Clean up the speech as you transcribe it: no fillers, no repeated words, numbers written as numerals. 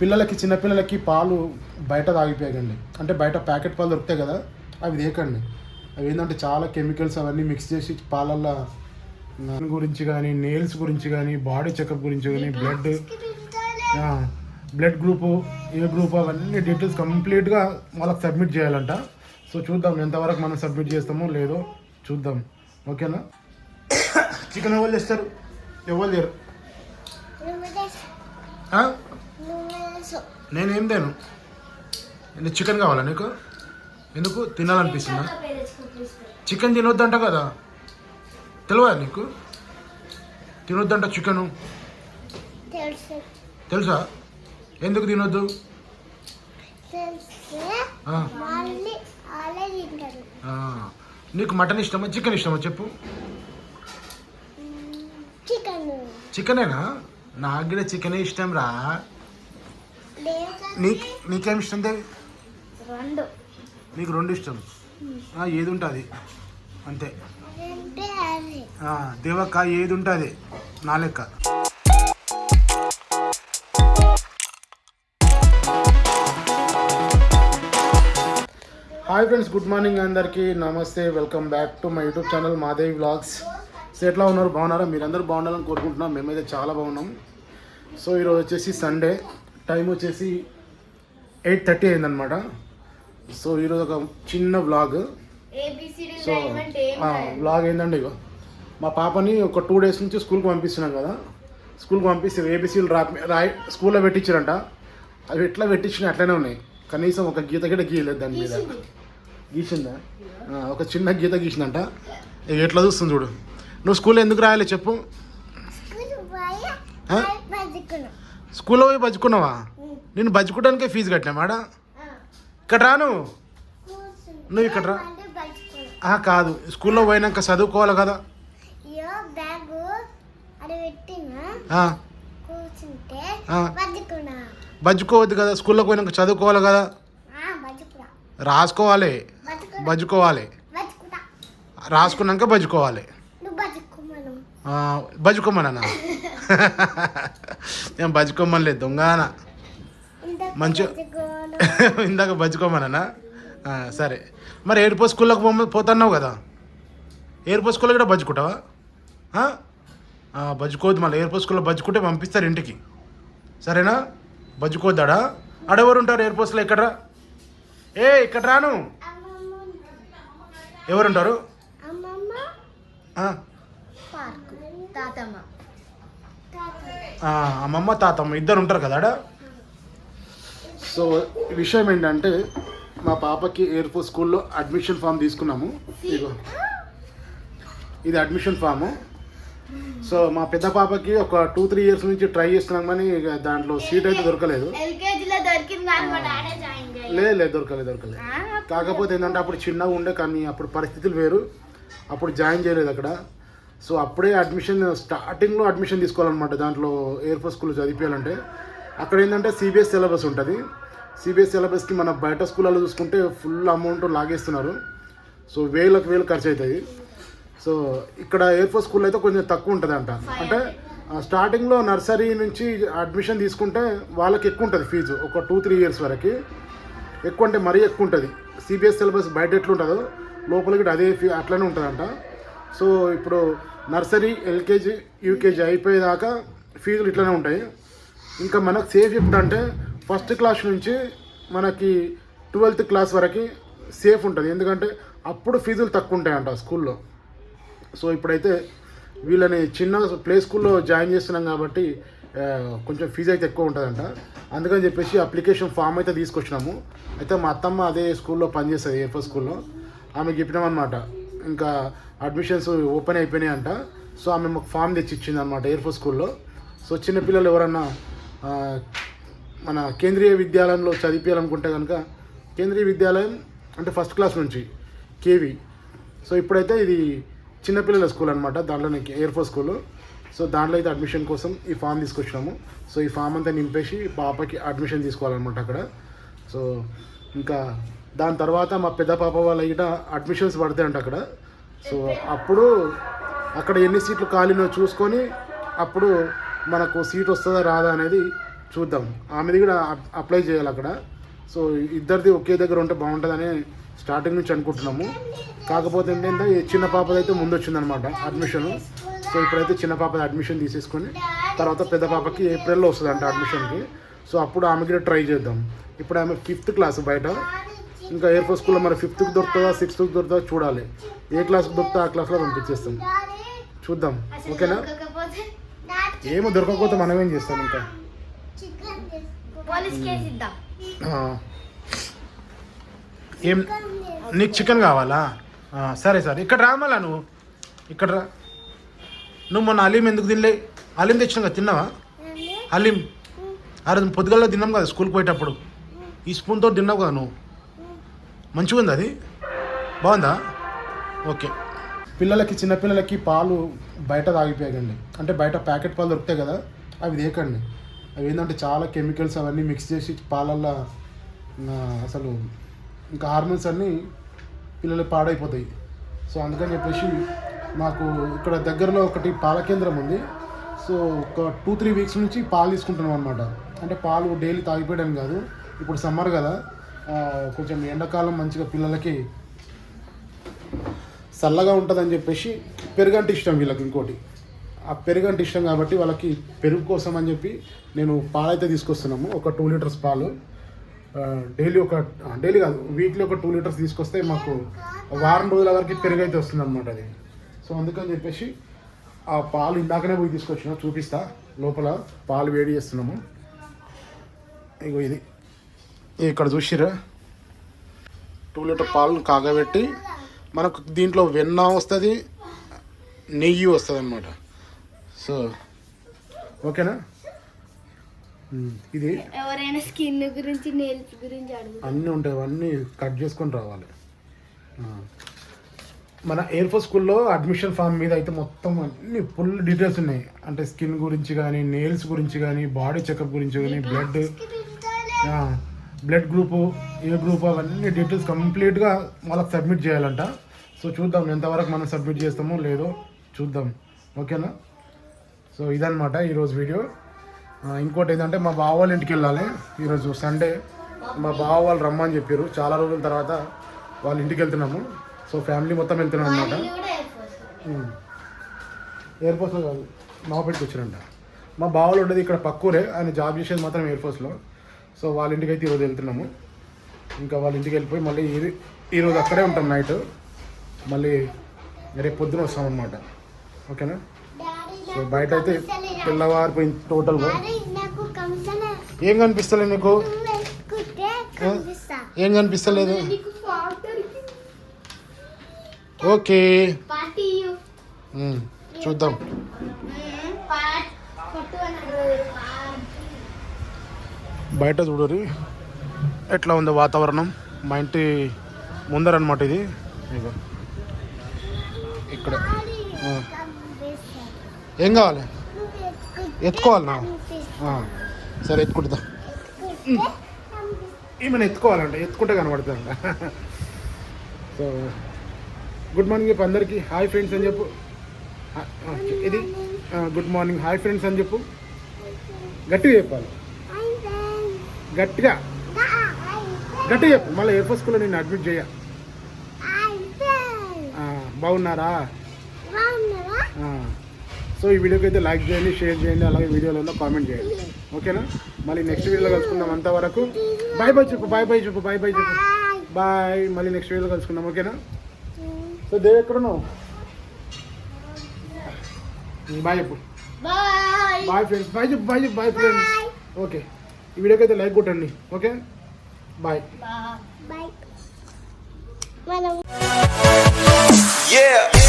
పిల్లలకి చిన్నపిల్లలకి పాలు బయట తాగిపోయాకండి. అంటే బయట ప్యాకెట్ పాలు దొరుకుతాయి కదా, అవి తేకండి. అవి ఏంటంటే చాలా కెమికల్స్ అవన్నీ మిక్స్ చేసి పాలల్లో గురించి కానీ, నెయిల్స్ గురించి కానీ, బాడీ చెకప్ గురించి కానీ, బ్లడ్ గ్రూపు, ఏ గ్రూప్, అవన్నీ డీటెయిల్స్ కంప్లీట్గా వాళ్ళకి సబ్మిట్ చేయాలంట. సో చూద్దాం ఎంతవరకు మనం సబ్మిట్ చేస్తామో లేదో చూద్దాం. ఓకేనా? చికెన్ ఎవరు చేస్తారు? ఎవరు లేరు. నేనేం తేను. చికెన్ కావాలా నీకు? ఎందుకు తినాలనిపిస్తుందా? చికెన్ తినొద్దంట కదా, తెలియదా నీకు? తినొద్దంట చికెను, తెలుసా? ఎందుకు తినొద్దు? నీకు మటన్ ఇష్టమా చికెన్ ఇష్టమా చెప్పు? చికెనేనా? నాకు కూడా చికెనే ఇష్టం రా. నీకేమి ఇష్టం దేవి? నీకు రెండు ఇష్టం. ఏది ఉంటుంది అంతే. దేవక్క ఏది ఉంటుంది నా లెక్క. హాయ్ ఫ్రెండ్స్, గుడ్ మార్నింగ్ అందరికీ, నమస్తే, welcome back to my YouTube channel Madevi vlogs. So ఎట్లా ఉన్నారు? బాగున్నారా? మీరందరూ బాగుండాలని కోరుకుంటున్నాం. మేమైతే చాలా బాగున్నాం. సో ఈరోజు వచ్చేసి సండే, టైం వచ్చేసి 8:30 అయిందనమాట. సో ఈరోజు ఒక చిన్న వ్లాగ్. సో వ్లాగ్ ఏంటంటే, ఇగో మా పాపని ఒక 2 days నుంచి స్కూల్కి పంపిస్తున్నాం కదా. స్కూల్కి పంపిస్తే ఏబీసీలు రాయి స్కూల్లో పెట్టించారంట. అవి ఎట్లా పెట్టించినా అట్లనే ఉన్నాయి. కనీసం ఒక గీత కూడా గీయలేదు దాని మీద. గీసిందా? ఒక చిన్న గీత గీసిందంట. ఇక ఎట్లా చూస్తుంది చూడు. నువ్వు స్కూల్లో ఎందుకు రాయాలి చెప్పు? స్కూల్లో పోయి బజ్జుకున్నావా? నేను బజ్జుకోవడానికే ఫీజు కట్టినా మాడ. ఇక్కడ రాను, నువ్వు ఇక్కడ రా. కాదు, స్కూల్లో పోయినాక చదువుకోవాలి కదా. బజ్జుకోవద్దు కదా, స్కూల్లో పోయినాక చదువుకోవాలి కదా. రాసుకోవాలి, బజ్జుకోవాలి, రాసుకున్నాక బజ్జుకోవాలి. బజ్జుకోమన్నా? నేను బజ్జుకోమనిలేదు దొంగన. మంచిగా ఇందాక బజ్జుకోమన్నా? సరే, మరి ఎయిర్పోర్ట్ స్కూల్లోకి పోతున్నావు కదా, ఎయిర్పోర్ట్ స్కూల్లో కూడా బజ్జుకుంటావా? బజ్జుకోవద్దు. మళ్ళీ ఎయిర్పోర్ట్ స్కూల్లో బజ్జుకుంటే పంపిస్తారు ఇంటికి, సరేనా? బజ్జుకోవద్దాడా? ఆడెవరు ఉంటారు ఎయిర్పోర్ట్స్లో? ఎక్కడరా? ఇక్కడ రాను. ఎవరుంటారు? అమ్మమ్మ తాతమ్మ ఇద్దరు ఉంటారు కదా ఆడ. సో విషయం ఏంటంటే, మా పాపకి ఎయిర్పోర్ట్ స్కూల్లో అడ్మిషన్ ఫామ్ తీసుకున్నాము. ఇదిగో ఇది అడ్మిషన్ ఫాము. సో మా పెద్ద పాపకి ఒక 2-3 years నుంచి ట్రై చేస్తున్నాం, కానీ దాంట్లో సీట్ అయితే దొరకలేదు. లేదు, దొరకలేదు. కాకపోతే ఏంటంటే అప్పుడు చిన్నగా ఉండే, కానీ అప్పుడు పరిస్థితులు వేరు, అప్పుడు జాయిన్ చేయలేదు అక్కడ. సో అప్పుడే స్టార్టింగ్లో అడ్మిషన్ తీసుకోవాలన్నమాట. దాంట్లో ఎయిర్పోర్ట్ స్కూల్లో చదివించాలంటే అక్కడ ఏంటంటే సిబిఎస్ సిలబస్ ఉంటుంది. సిబిఎస్ సిలబస్కి మన బయట స్కూళ్ళలో చూసుకుంటే ఫుల్ అమౌంట్ లాగేస్తున్నారు. సో వేలు ఖర్చు అవుతుంది. సో ఇక్కడ ఎయిర్పోర్ట్ స్కూల్లో అయితే కొంచెం తక్కువ ఉంటుంది అంట. అంటే స్టార్టింగ్లో నర్సరీ నుంచి అడ్మిషన్ తీసుకుంటే వాళ్ళకి ఎక్కువ ఉంటుంది ఫీజు, ఒక 2-3 years వరకు ఎక్కువ, అంటే మరీ ఎక్కువ ఉంటుంది. సిబిఎస్ సిలబస్ బయట ఎట్లుంటుందో లోపలికి అదే అట్లనే ఉంటుందంట. సో ఇప్పుడు నర్సరీ, ఎల్కేజీ, యూకేజీ అయిపోయేదాకా ఫీజులు ఇట్లనే ఉంటాయి. ఇంకా మనకు సేఫ్ ఎప్పుడంటే ఫస్ట్ క్లాస్ నుంచి మనకి 12th class వరకు సేఫ్ ఉంటుంది, ఎందుకంటే అప్పుడు ఫీజులు తక్కువ ఉంటాయంట స్కూల్లో. సో ఇప్పుడైతే వీళ్ళని చిన్న ప్లే స్కూల్లో జాయిన్ చేస్తున్నాం కాబట్టి కొంచెం ఫీజు అయితే ఎక్కువ ఉంటుందంట. అందుకని చెప్పేసి అప్లికేషన్ ఫామ్ అయితే తీసుకొచ్చినాము. అయితే మా అత్తమ్మ అదే స్కూల్లో పనిచేస్తుంది, ఎయిర్పోర్ట్ స్కూల్లో. ఆమెకి చెప్పినామన్నమాట, ఇంకా అడ్మిషన్స్ ఓపెన్ అయిపోయినాయి అంట. సో ఆమె మాకు ఫామ్ తెచ్చి ఇచ్చింది అనమాట ఎయిర్పోర్ట్ స్కూల్లో. సో చిన్నపిల్లలు ఎవరన్నా మన కేంద్రీయ విద్యాలయంలో చదివించాలనుకుంటే కనుక, కేంద్రీయ విద్యాలయం అంటే ఫస్ట్ క్లాస్ నుంచి కేవీ. సో ఇప్పుడైతే ఇది చిన్నపిల్లల స్కూల్ అనమాట, దాంట్లోనే ఎయిర్పోర్ట్ స్కూల్. సో దాంట్లో అయితే అడ్మిషన్ కోసం ఈ ఫామ్ తీసుకొచ్చినాము. సో ఈ ఫామ్ అంతా నింపేసి పాపకి అడ్మిషన్ తీసుకోవాలన్నమాట అక్కడ. సో ఇంకా దాని తర్వాత మా పెద్ద పాప వాళ్ళ గిట అడ్మిషన్స్ పడతాయంట అక్కడ. సో అప్పుడు అక్కడ ఎన్ని సీట్లు ఖాళీనో చూసుకొని అప్పుడు మనకు సీట్ వస్తుందా రాదా అనేది చూద్దాం. ఆమెది కూడా అప్లై చేయాలి అక్కడ. సో ఇద్దరిది ఒకే దగ్గర ఉంటే బాగుంటుందని స్టార్టింగ్ నుంచి అనుకుంటున్నాము. కాకపోతే ఏంటంటే ఈ చిన్న పాపది అయితే ముందు వచ్చిందనమాట అడ్మిషను. సో ఇప్పుడైతే చిన్న పాపది అడ్మిషన్ తీసేసుకొని తర్వాత పెద్ద పాపకి ఏప్రిల్లో వస్తుందంట అడ్మిషన్కి. సో అప్పుడు ఆమెకి కూడా ట్రై చేద్దాం. ఇప్పుడు ఆమె 5th క్లాస్ బయట. ఇంకా ఎయిర్ ఫోర్స్ స్కూల్లో మరి 5th దొరుకుతుందా 6th దొరుకుతుందా చూడాలి. ఏ క్లాస్కి దొరికితే ఆ క్లాస్లో పంపించేస్తాం. చూద్దాం. ఓకేనా? ఏమో దొరకకపోతే మనం ఏం చేస్తాం ఇంకా. ఏం నీకు చికెన్ కావాలా? సరే సరే ఇక్కడ రా. మళ్ళా నువ్వు ఇక్కడ రా. నువ్వు మొన్న హలీం ఎందుకు తినలే? హలీం తెచ్చినా కదా, తిన్నావా? హలీం ఆ రోజు పొద్దుగల్లో తిన్నాం కదా స్కూల్కి పోయేటప్పుడు. ఈ స్పూన్తో తిన్నావు కదా నువ్వు. మంచిగా ఉంది అది. బాగుందా? ఓకే. పిల్లలకి చిన్నపిల్లలకి పాలు బయట తాగిపోయాకండి. అంటే బయట ప్యాకెట్ పాలు దొరుకుతాయి కదా, అవి తేకండి. అవి ఏంటంటే చాలా కెమికల్స్ అవన్నీ మిక్స్ చేసి పాలల్లో అసలు ఇంకా హార్మోన్స్ అన్నీ పిల్లలు పాడైపోతాయి. సో అందుకని చెప్పేసి మాకు ఇక్కడ దగ్గరలో ఒకటి పాల కేంద్రం ఉంది. సో ఒక 2-3 వీక్స్ నుంచి పాలు తీసుకుంటున్నాం అనమాట. అంటే పాలు డైలీ తాగిపోయడం కాదు, ఇప్పుడు సమ్మర్ కదా, కొంచెం ఎండాకాలం మంచిగా పిల్లలకి చల్లగా ఉంటుందని చెప్పేసి పెరుగంటే ఇష్టం వీళ్ళకి. ఇంకోటి ఆ పెరుగంటే ఇష్టం కాబట్టి వాళ్ళకి పెరుగు కోసం అని చెప్పి నేను పాలైతే తీసుకొస్తున్నాము. ఒక 2 లీటర్స్ పాలు డైలీ కాదు, వీక్లీ ఒక 2 లీటర్స్ తీసుకొస్తే మాకు వారం రోజుల వరకు పెరుగు అయితే వస్తుంది అనమాట అది. సో అందుకని చెప్పేసి ఆ పాలు ఇందాకనే పోయి తీసుకొచ్చిన, చూపిస్తా. లోపల పాలు వేడి చేస్తున్నాము. ఇగో ఇది ఇక్కడ చూసిరా, 2 లీటర్ పాలు కాగబెట్టి మనకు దీంట్లో వెన్న వస్తుంది, నెయ్యి వస్తుంది అనమాట. సో ఓకేనా? ఇది ఎవరైనా స్కిన్ గురించి నెయిల్స్ గురించి అన్నీ ఉంటాయి, అవన్నీ కట్ చేసుకొని రావాలి. మన ఎయిర్ ఫోర్స్ స్కూల్లో అడ్మిషన్ ఫామ్ మీద అయితే మొత్తం అన్ని ఫుల్ డీటెయిల్స్ ఉన్నాయి. అంటే స్కిన్ గురించి కానీ, నెయిల్స్ గురించి కానీ, బాడీ చెకప్ గురించి కానీ, బ్లడ్ గ్రూపు, ఏ గ్రూప్, అవన్నీ డీటెయిల్స్ కంప్లీట్గా వాళ్ళకి సబ్మిట్ చేయాలంట. సో చూద్దాం ఎంతవరకు మనం సబ్మిట్ చేస్తామో లేదో చూద్దాం. ఓకేనా? సో ఇదన్నమాట ఈరోజు వీడియో. ఇంకోటి ఏంటంటే మా బావ వాళ్ళ ఇంటికి వెళ్ళాలి. ఈరోజు సండే మా బావ వాళ్ళు రమ్మని చెప్పారు. చాలా రోజుల తర్వాత వాళ్ళ ఇంటికి వెళ్తున్నాము. సో ఫ్యామిలీ మొత్తం వెళ్తున్నాం అనమాట. ఎయిర్ ఫోర్స్లో కాదు, నవాపేటకి వచ్చారంట. మా బావలు ఉండేది ఇక్కడ పక్కూరే, ఆయన జాబ్ చేసేది మాత్రం ఎయిర్ ఫోర్స్లో. సో వాళ్ళ ఇంటికి అయితే ఈరోజు వెళ్తున్నాము. ఇంకా వాళ్ళ ఇంటికి వెళ్ళిపోయి మళ్ళీ ఈరోజు అక్కడే ఉంటాం నైట్. మళ్ళీ రేపు పొద్దున వస్తాం అనమాట. ఓకేనా? సో బయట అయితే తెల్లవారిపోయింది టోటల్గా. ఏం కనిపిస్తలేదు నీకు? ఏం కనిపిస్తలేదు? ఓకే చూద్దాం. బయట చూడరు ఎట్లా ఉందో వాతావరణం. మా ఇంటి ముందరనమాట ఇది. ఇక్కడ ఏం కావాలి? ఎత్తుకోవాలన్నా? సరే ఎత్తుకుంటుందా. ఏమైనా ఎత్తుకోవాలంట, ఎత్తుకుంటే కనబడుతుందంట. సో గుడ్ మార్నింగ్ చెప్పు అందరికీ. హాయ్ ఫ్రెండ్స్ అని చెప్పు. ఇది గుడ్ మార్నింగ్, హాయ్ ఫ్రెండ్స్ అని చెప్పు. గట్టిగా చెప్పాలి, గట్టిగా గట్టిగా చెప్పు. మళ్ళీ ఎయిర్ ఫోర్స్ స్కూల్లో నేను అడ్మిట్ చేయ. బాగున్నారా? సో ఈ వీడియోకి అయితే లైక్ చేయండి, షేర్ చేయండి, అలాగే వీడియోలో కామెంట్ చేయండి. ఓకేనా? మళ్ళీ నెక్స్ట్ వీడియోలో కలుసుకుందాం. అంతవరకు బాయ్ బాయ్ చెప్పు, బాయ్ బాయ్ చెప్పు, బాయ్ బాయ్ చెప్పు, బాయ్. మళ్ళీ నెక్స్ట్ వీడియోలో కలుసుకుందాం. ఓకేనా? సో దేవ్ ఎక్కడున్నావు? బాయ్ చెప్పు. బాయ్ ఫ్రెండ్స్, బాయ్ చెప్పు, బాయ్ చెప్పు, బాయ్ ఫ్రెండ్స్. ఓకే, ఈ వీడియోకి అయితే లైక్ కొట్టండి. Okay, bye. Yeah.